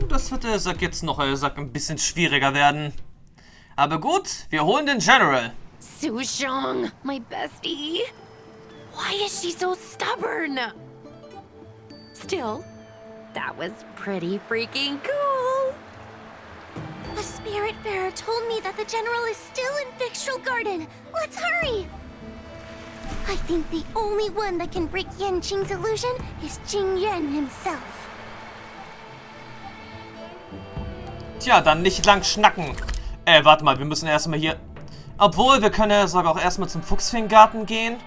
das wird der Sack jetzt noch ein bisschen schwieriger werden. Aber gut, wir holen den General. Su Shang, my bestie. Why is she so stubborn? Still, that was pretty freaking cool. The Spiritfarer told me that the General is still in Victual Garden. Let's hurry! I think the only one that can break Yanqing's illusion is Jing Yuan himself. Tja, dann nicht lang schnacken. Warte mal, wir müssen erstmal hier... Obwohl, wir können ja sogar auch erstmal zum Fuchsfeengarten gehen.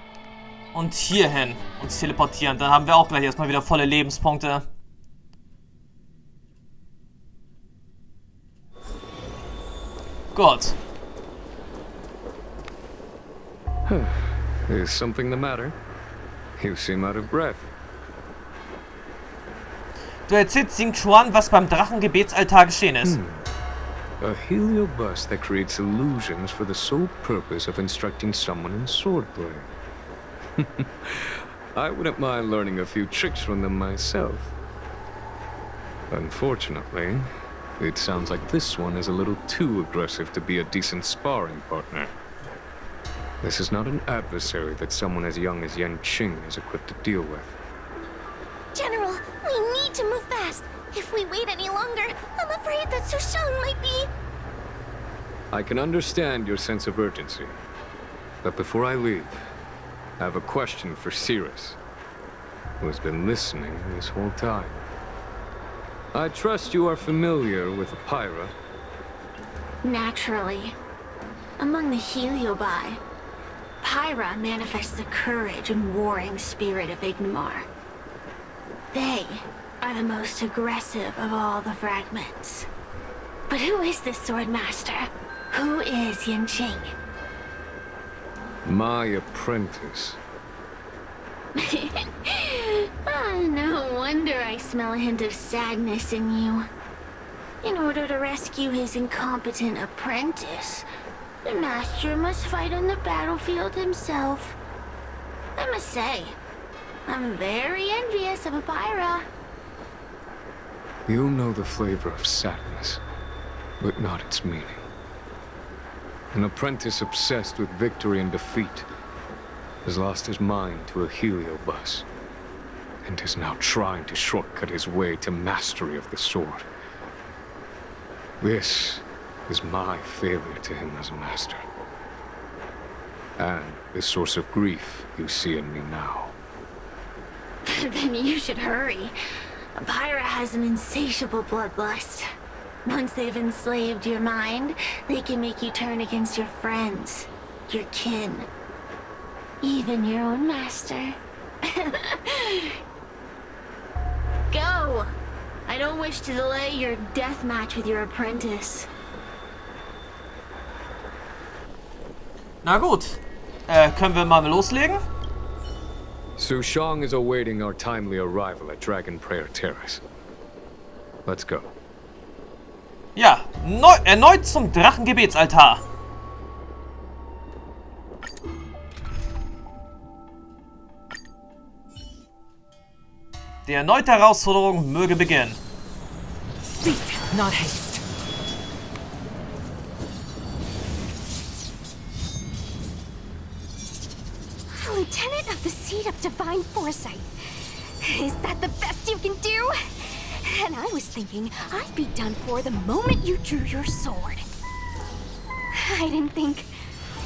Und hierhin uns teleportieren. Dann haben wir auch gleich erstmal wieder volle Lebenspunkte. Gut. Is something the matter? You seem out of breath. Du erzählst Jing Yuan, was beim Drachengebetsaltar geschehen ist. A heliobus that creates illusions for the sole purpose of instructing someone in swordplay. I wouldn't mind learning a few tricks from them myself. Unfortunately, it sounds like this one is a little too aggressive to be a decent sparring partner. This is not an adversary that someone as young as Yanqing is equipped to deal with. General, we need to move fast. If we wait any longer, I'm afraid that Su Shang might be... I can understand your sense of urgency. But before I leave, I have a question for Cirrus, who has been listening this whole time. I trust you are familiar with Apyra. Naturally. Among the Heliobi, Apyra manifests the courage and warring spirit of Ignomar. They are the most aggressive of all the fragments. But who is this swordmaster? Who is Yanqing? My apprentice. No wonder I smell a hint of sadness in you. In order to rescue his incompetent apprentice, the master must fight on the battlefield himself. I must say, I'm very envious of Apyra. You know the flavor of sadness, but not its meaning. An apprentice obsessed with victory and defeat has lost his mind to a heliobus, and is now trying to shortcut his way to mastery of the sword. This is my failure to him as a master, and the source of grief you see in me now. Then you should hurry. Apyra has an insatiable bloodlust. Once they've enslaved your mind, they can make you turn against your friends, your kin, even your own master. Go! I don't wish to delay your death match with your apprentice. Na gut. Können wir mal loslegen? Su Shang is awaiting our timely arrival at Dragon Prayer Terrace. Let's go. Ja, erneut zum Drachengebetsaltar. Die erneute Herausforderung möge beginnen. Speed, not haste. Lieutenant of the Seat of Divine Foresight. Is that the best you can do? And I was thinking I'd be done for the moment you drew your sword. I didn't think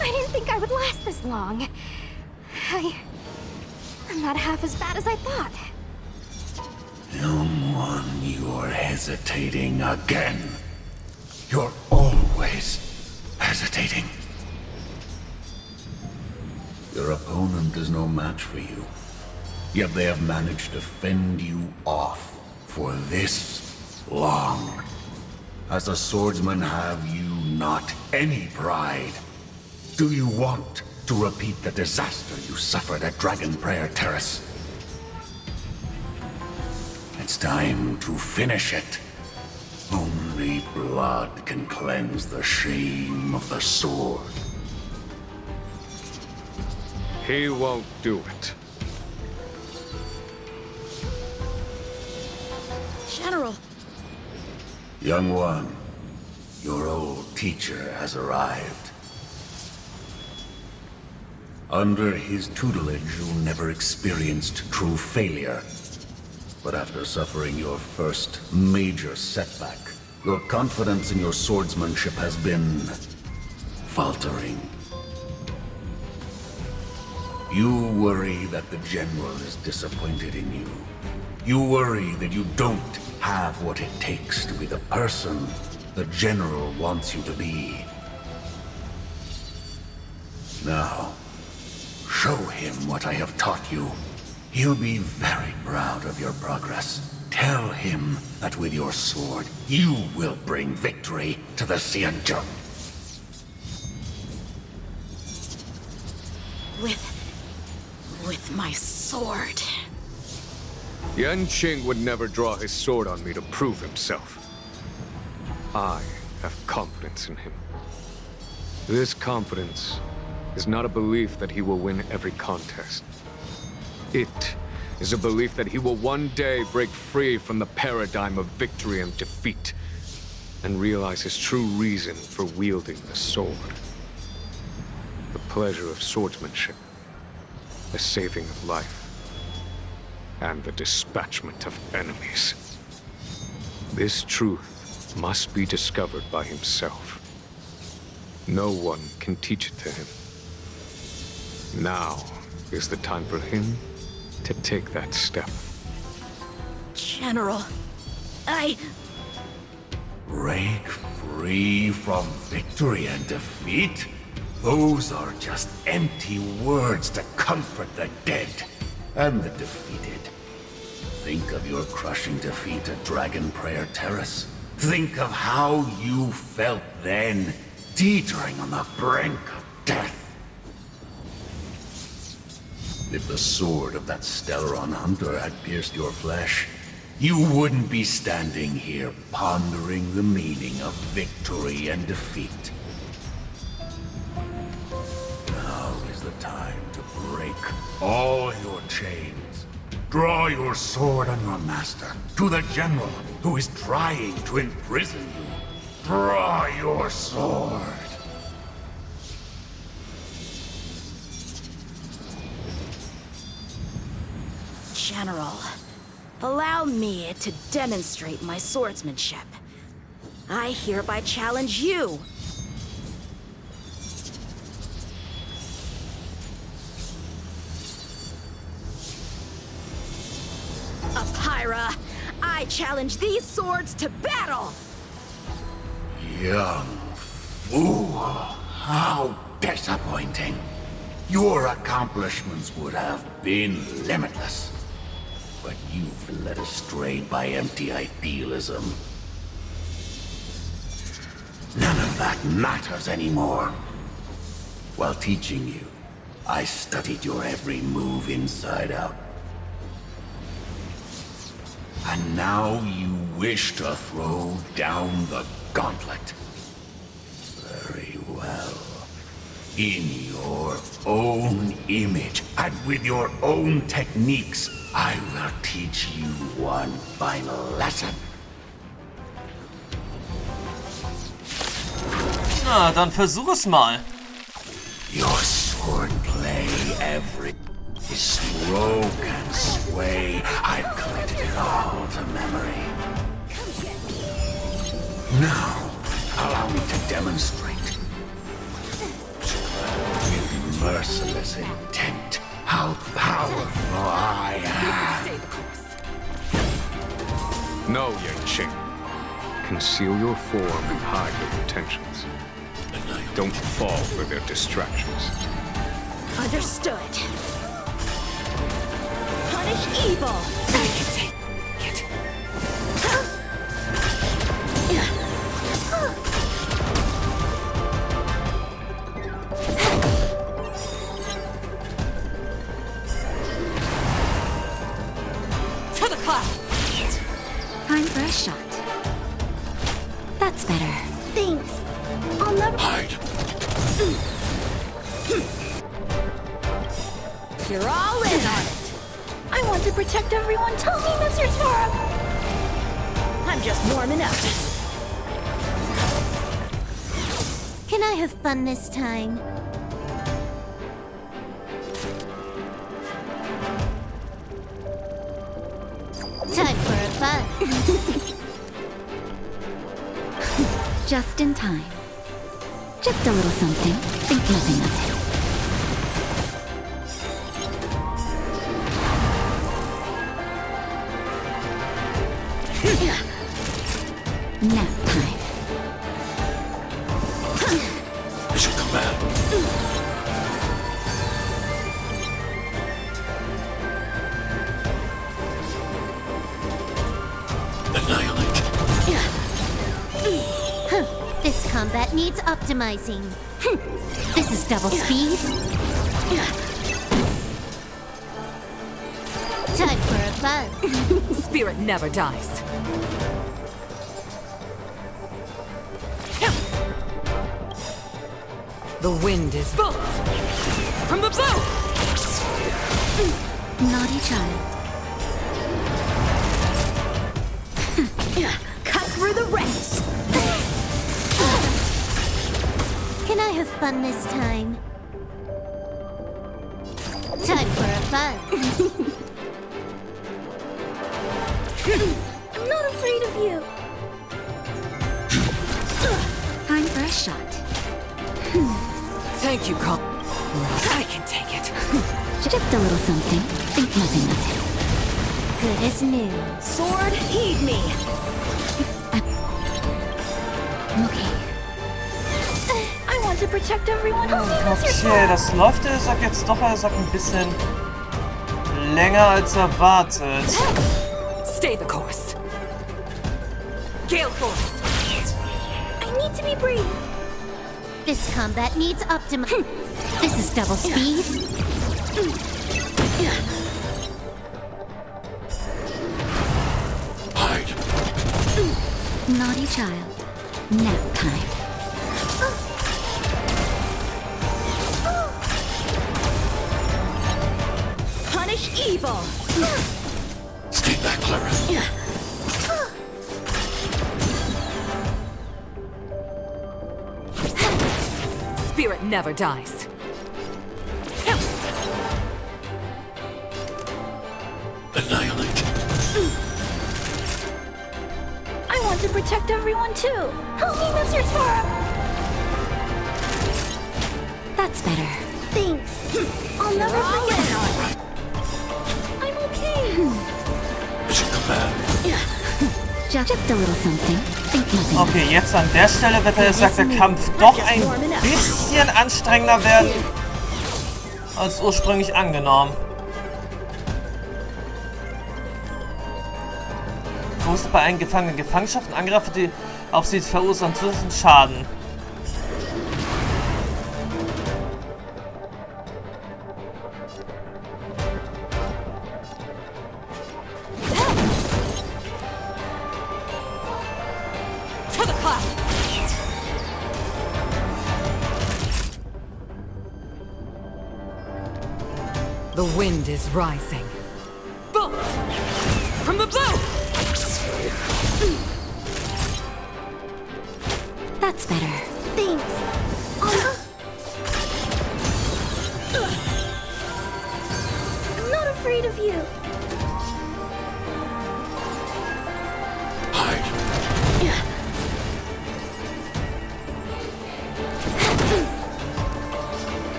I would last this long. I'm not half as bad as I thought. Young one, you're hesitating again. You're always hesitating. Your opponent is no match for you. Yet they have managed to fend you off for this long. As a swordsman, have you not any pride? Do you want to repeat the disaster you suffered at Dragon Prayer Terrace? It's time to finish it. Only blood can cleanse the shame of the sword. He won't do it. General, Young one, your old teacher has arrived. Under his tutelage, you never experienced true failure. But after suffering your first major setback, your confidence in your swordsmanship has been faltering. You worry that the General is disappointed in you. You worry that you don't have what it takes to be the person the General wants you to be. Now, show him what I have taught you. He'll be very proud of your progress. Tell him that with your sword, you will bring victory to the Xianzhou. With my sword. Yanqing would never draw his sword on me to prove himself. I have confidence in him. This confidence is not a belief that he will win every contest. It is a belief that he will one day break free from the paradigm of victory and defeat, and realize his true reason for wielding the sword. The pleasure of swordsmanship, the saving of life, and the dispatchment of enemies. This truth must be discovered by himself. No one can teach it to him. Now is the time for him to take that step. General, Break free from victory and defeat? Those are just empty words to comfort the dead and the defeated. Think of your crushing defeat at Dragon Prayer Terrace. Think of how you felt then, teetering on the brink of death. If the sword of that Stellaron hunter had pierced your flesh, you wouldn't be standing here pondering the meaning of victory and defeat. Now is the time to break all your chains. Draw your sword on your master, to the General who is trying to imprison you. Draw your sword. General, allow me to demonstrate my swordsmanship. I hereby challenge you. Apyra, I challenge these swords to battle! Young fool. How disappointing. Your accomplishments would have been limitless. But you've been led astray by empty idealism. None of that matters anymore. While teaching you, I studied your every move inside out. And now you wish to throw down the gauntlet. Very well. In your own image, and with your own techniques, I will teach you one final lesson. Na, dann versuch es mal. Your swordplay, every stroke and sway, I've collected it all to memory. Now, allow me to demonstrate. With merciless intent, how powerful I am. No, Yanqing. Conceal your form and hide your intentions. Don't fall for their distractions. Understood. Punish evil! I can take it. To the clouds! Time for a shot. That's better. Thanks. I'll never... Hide. You're all in on it! I want to protect everyone. Tell me, Mr. Tara. I'm just warming up. Can I have fun this time? Time for a fun. Just in time. Just a little something. Think nothing of it. Nap time. I shall come back. Annihilate. This combat needs optimizing. This is double speed. Time for a fun. Spirit never dies. The wind is bolt from the bow. Naughty child. Cut through the ranks. Can I have fun this time? Time for a fun. I'm not afraid of you. Time for a shot. Thank you, Con. I can take it. Just a little something. Think nothing of it. Good as new. Sword, heed me. Okay. I want to protect everyone. Okay, das läuft ehrlich gesagt jetzt doch ehrlich gesagt ein bisschen länger als erwartet. Stay the course. Gale force. I need to be brave. This combat needs This is double speed. Hide. Naughty child. Nap time. Punish evil. Stay back, Clara. Spirit never dies. Annihilate. I want to protect everyone too. Help me, Mr. Spara. That's better. Thanks. I'll never forget. I'm okay. I shall come back. Just a little something. Think nothing. Okay, jetzt an der Stelle wird er sagt, der Kampf doch ein bisschen anstrengender werden als ursprünglich angenommen. Groß bei einem Gefangenen Gefangenschaft und Angriffe, die auf sie verursachen zusätzlichen Schaden. The wind is rising. Bolt from the bow. That's better. Thanks. I'm not afraid of you. Hide.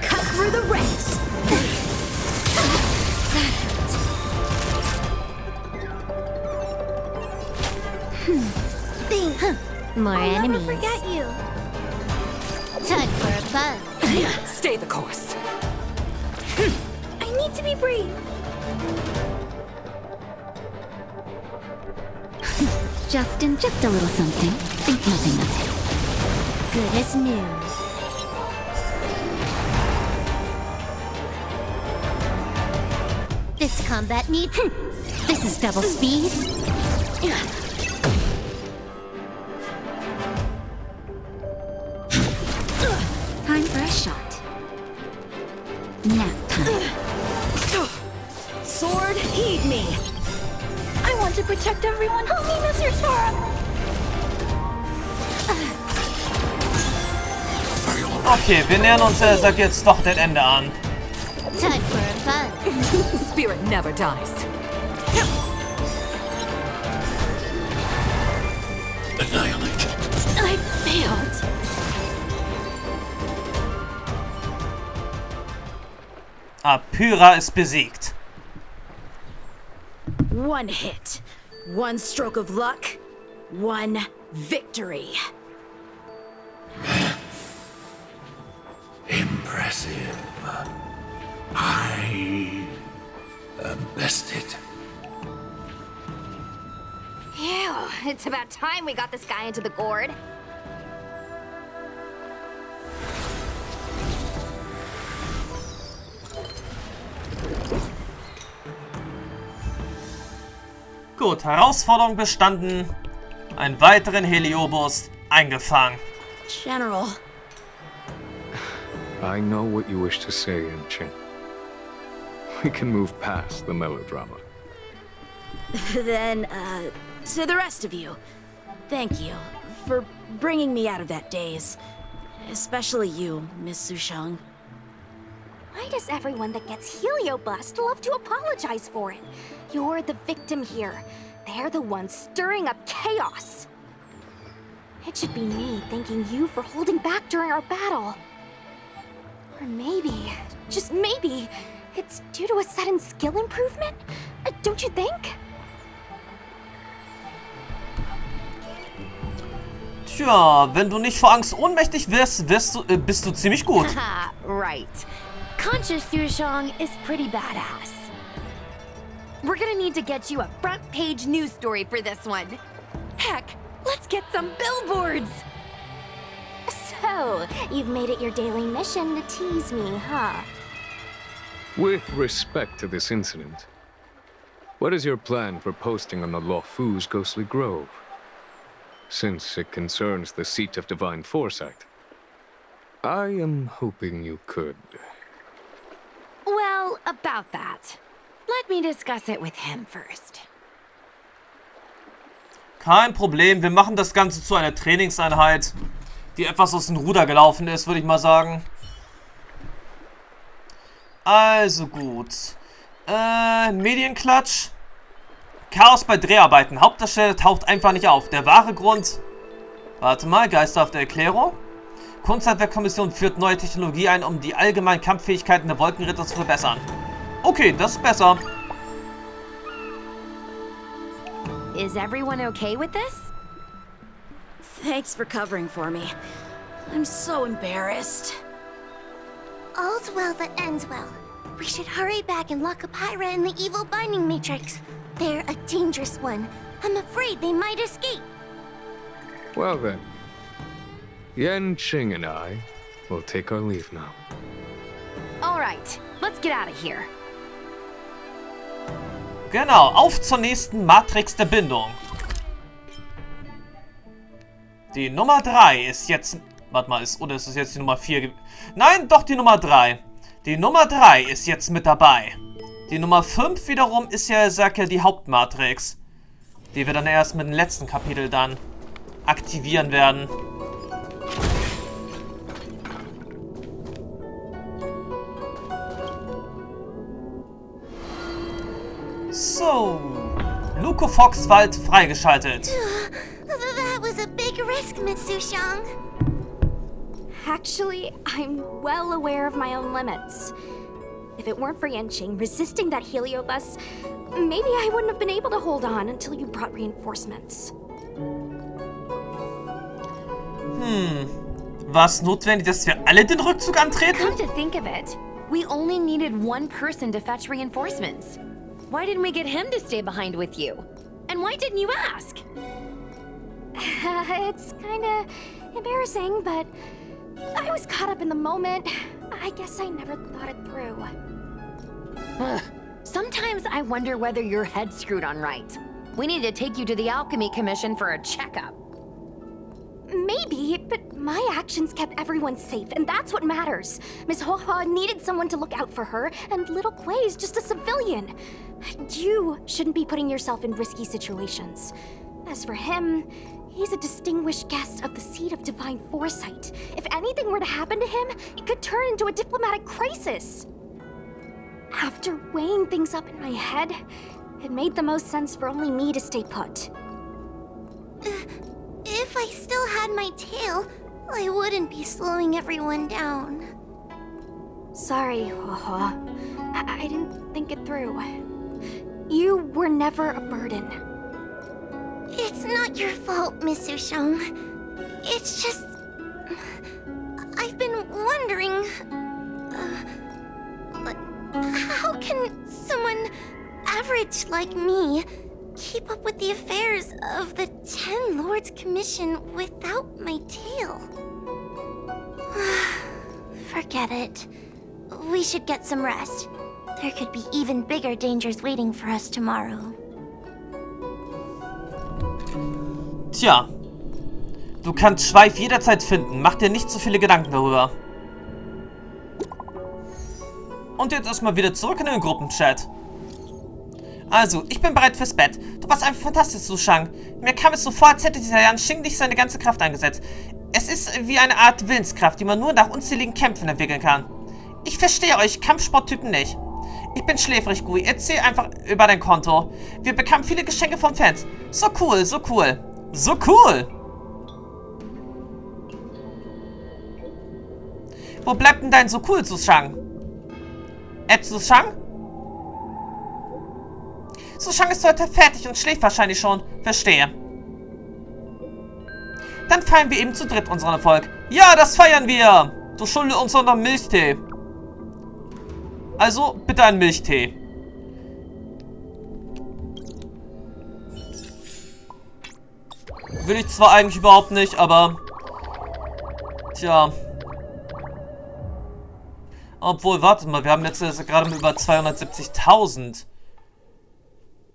Cut through the ranks. More I'll enemies. never forget you. Time for a buzz. Stay the course. I need to be brave. Just a little something. Think nothing of it. Good as new. This combat needs. This is double speed. Time for a shot. Nap time. Sword, heed me. I want want to protect everyone. Help me, Mr. Storm. Okay, wir nähern uns, sagt jetzt doch das Ende an. Time for fun. Spirit never dies. Annihilate. I failed. Apyra ist besiegt. One hit, one stroke of luck, one victory. Impressive. I am bested. Phew, it's about time we got this guy into the gourd. Gut, Herausforderung bestanden. Einen weiteren Heliobus eingefangen. General, I know what you wish to say, Yanqing. We can move past the melodrama. then, to the rest of you, thank you for bringing me out of that daze. Especially you, Miss Sushang. Why does everyone that gets heliobust love to apologize for it? You're the victim here. They're the ones stirring up chaos. It should be me thanking you for holding back during our battle. Or maybe, just maybe, it's due to a sudden skill improvement? Don't you think? Tja, wenn du nicht vor Angst ohnmächtig wirst, bist du ziemlich gut. Haha, right. Conscious Sushang is pretty badass. We're gonna need to get you a front-page news story for this one. Heck, let's get some billboards! So, you've made it your daily mission to tease me, huh? With respect to this incident, what is your plan for posting on the Luofu's ghostly grove? Since it concerns the seat of divine foresight, I am hoping you could. Well, about that. Let me discuss it with him first. Kein Problem, wir machen das Ganze zu einer Trainingseinheit, die etwas aus dem Ruder gelaufen ist, würde ich mal sagen. Also gut. Medienklatsch. Chaos bei Dreharbeiten. Hauptdarsteller taucht einfach nicht auf. Der wahre Grund... Warte mal, geisterhafte Erklärung. Kunsthandwerkkommission führt neue Technologie ein, um die allgemeinen Kampffähigkeiten der Wolkenritter zu verbessern. Okay, das ist besser. Is everyone okay with this? Thanks for covering for me. I'm so embarrassed. All's well that ends well. We should hurry back and lock Apyra in the evil binding matrix. They're a dangerous one. I'm afraid they might escape. Well then, Yanqing and I will take our leave now. Alright, let's get out of here. Genau, auf zur nächsten Matrix der Bindung. Die Nummer 3 ist jetzt... Warte mal, ist es jetzt die Nummer 4? Nein, doch die Nummer 3. Die Nummer 3 ist jetzt mit dabei. Die Nummer 5 wiederum ist ja, sag ja, die Hauptmatrix. Die wir dann erst mit dem letzten Kapitel dann aktivieren werden. So, Luko Fox Wald freigeschaltet. That was a big risk, Miss Sushang. Actually, I'm well aware of my own limits. If it weren't for Yanqing resisting that heliobus, maybe I wouldn't have been able to hold on until you brought reinforcements. War es notwendig, dass wir alle den Rückzug antreten? Come to think of it, we only needed one person to fetch reinforcements. Why didn't we get him to stay behind with you? And why didn't you ask? It's kinda embarrassing, but I was caught up in the moment. I guess I never thought it through. Ugh. Sometimes I wonder whether your head's screwed on right. We need to take you to the Alchemy Commission for a checkup. Maybe, but My actions kept everyone safe, and that's what matters. Miss Hoa needed someone to look out for her, and little Clay's just a civilian. You shouldn't be putting yourself in risky situations. As for him, he's a distinguished guest of the seat of divine foresight. If anything were to happen to him, it could turn into a diplomatic crisis. After weighing things up in my head, it made the most sense for only me to stay put. If I still had my tail, I wouldn't be slowing everyone down. Sorry, Hoa. I didn't think it through. You were never a burden. It's not your fault, Miss Sushang. It's just... I've been wondering... how can someone average like me keep up with the affairs of the 10 Lords Commission without my tail? Forget it. We should get some rest. There could be even bigger dangers waiting for us tomorrow. Tja. Du kannst Schweif jederzeit finden. Mach dir nicht so viele Gedanken darüber. Und jetzt erstmal wieder zurück in den Gruppenchat. Also, ich bin bereit fürs Bett. Du warst einfach fantastisch, Sushang. Mir kam es so vor, als hätte dieser Yanqing nicht seine ganze Kraft eingesetzt. Es ist wie eine Art Willenskraft, die man nur nach unzähligen Kämpfen entwickeln kann. Ich verstehe euch Kampfsporttypen nicht. Ich bin schläfrig, Gui. Erzähl einfach über dein Konto. Wir bekamen viele Geschenke von Fans. So cool, so cool. So cool! Wo bleibt denn dein so cool, Sushang? Sushang? Sushang ist heute fertig und schläft wahrscheinlich schon. Verstehe. Dann feiern wir eben zu dritt unseren Erfolg. Ja, das feiern wir! Du schuldest uns noch Milchtee. Also, bitte einen Milchtee. Will ich zwar eigentlich überhaupt nicht, aber... Tja. Obwohl, wartet mal, wir haben jetzt gerade mal über 270.000.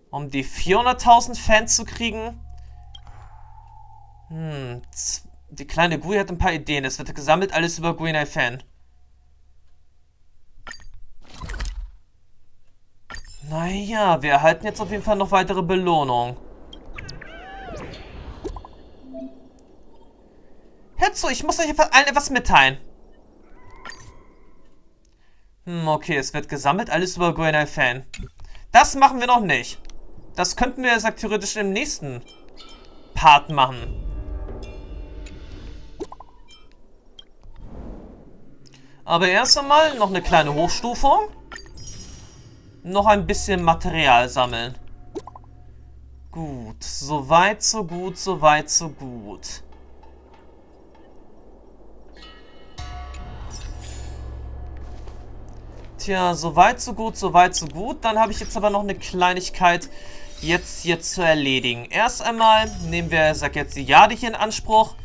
Um die 400.000 Fans zu kriegen? Die kleine Gui hat ein paar Ideen. Es wird gesammelt, alles über Gui Fan. Naja, wir erhalten jetzt auf jeden Fall noch weitere Belohnung. Hört zu, ich muss euch allen etwas mitteilen. Okay, es wird gesammelt, alles über Gui Fan. Das machen wir noch nicht. Das könnten wir, sagt theoretisch, im nächsten Part machen. Aber erst einmal noch eine kleine Hochstufung. Noch ein bisschen Material sammeln. Gut, soweit, so gut, soweit, so gut. Tja, soweit, so gut, soweit, so gut. Dann habe ich jetzt aber noch eine Kleinigkeit jetzt hier zu erledigen. Erst einmal nehmen wir, sag jetzt, die Jade hier in Anspruch.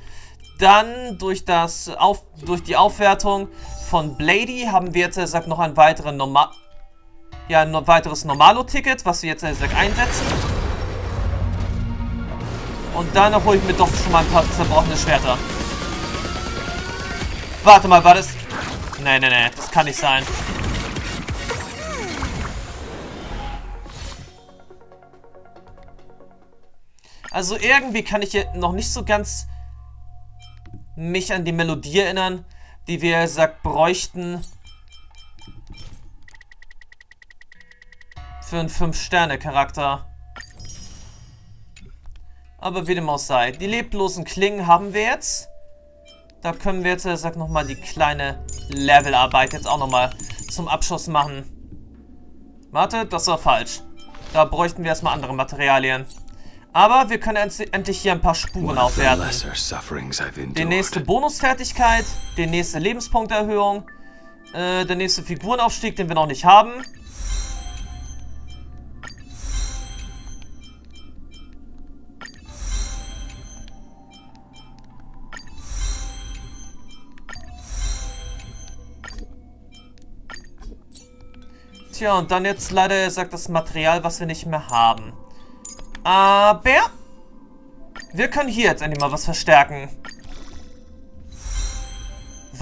Dann durch die Aufwertung von Blady haben wir jetzt, sag, noch ein weiteres Normalo-Ticket, was wir jetzt, sag, einsetzen. Und dann hole ich mir doch schon mal ein paar zerbrochene Schwerter. Warte mal, war das... Nee, das kann nicht sein. Also irgendwie kann ich hier noch nicht so ganz mich an die Melodie erinnern, die wir, sagt, bräuchten für einen 5-Sterne-Charakter. Aber wie dem auch sei. Die leblosen Klingen haben wir jetzt. Da können wir jetzt, sagt, nochmal die kleine Levelarbeit jetzt auch nochmal zum Abschluss machen. Warte, das war falsch. Da bräuchten wir erstmal andere Materialien. Aber wir können endlich hier ein paar Spuren aufwerten. Die nächste Bonusfertigkeit, die nächste Lebenspunkterhöhung, der nächste Figurenaufstieg, den wir noch nicht haben. Tja, und dann jetzt leider, sagt das Material, was wir nicht mehr haben. Aber wir können hier jetzt endlich mal was verstärken.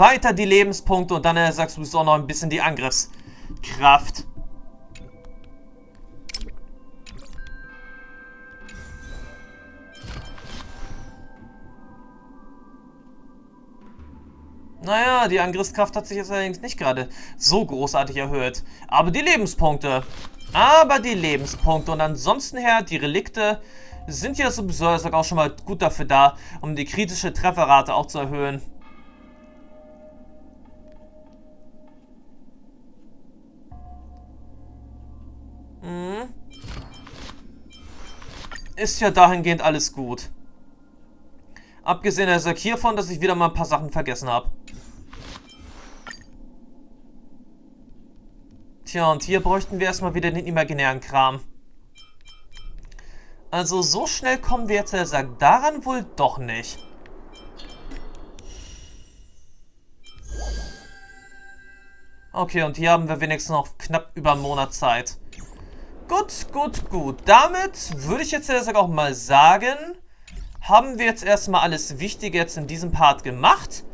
weiter die Lebenspunkte und dann sagst du auch noch ein bisschen die Angriffskraft. Naja, die Angriffskraft hat sich jetzt allerdings nicht gerade so großartig erhöht. Aber die Lebenspunkte. Und ansonsten her, die Relikte sind ja sowieso auch schon mal gut dafür da, um die kritische Trefferrate auch zu erhöhen. Ist ja dahingehend alles gut. Abgesehen hiervon, dass ich wieder mal ein paar Sachen vergessen habe. Tja, und hier bräuchten wir erstmal wieder den imaginären Kram. Also so schnell kommen wir jetzt daran wohl doch nicht. Okay, und hier haben wir wenigstens noch knapp über einen Monat Zeit. Gut. Damit würde ich jetzt auch mal sagen, haben wir jetzt erstmal alles Wichtige jetzt in diesem Part gemacht.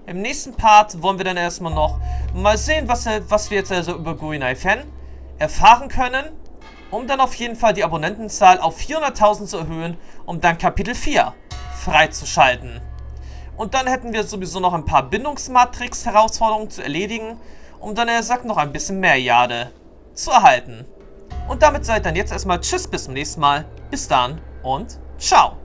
Im nächsten Part wollen wir dann erstmal noch mal sehen, was wir jetzt über Guinai Fan erfahren können, um dann auf jeden Fall die Abonnentenzahl auf 400.000 zu erhöhen, um dann Kapitel 4 freizuschalten. Und dann hätten wir sowieso noch ein paar Bindungsmatrix-Herausforderungen zu erledigen, um dann noch ein bisschen mehr Jade zu erhalten. Und damit seid dann jetzt erstmal tschüss, bis zum nächsten Mal. Bis dann und ciao.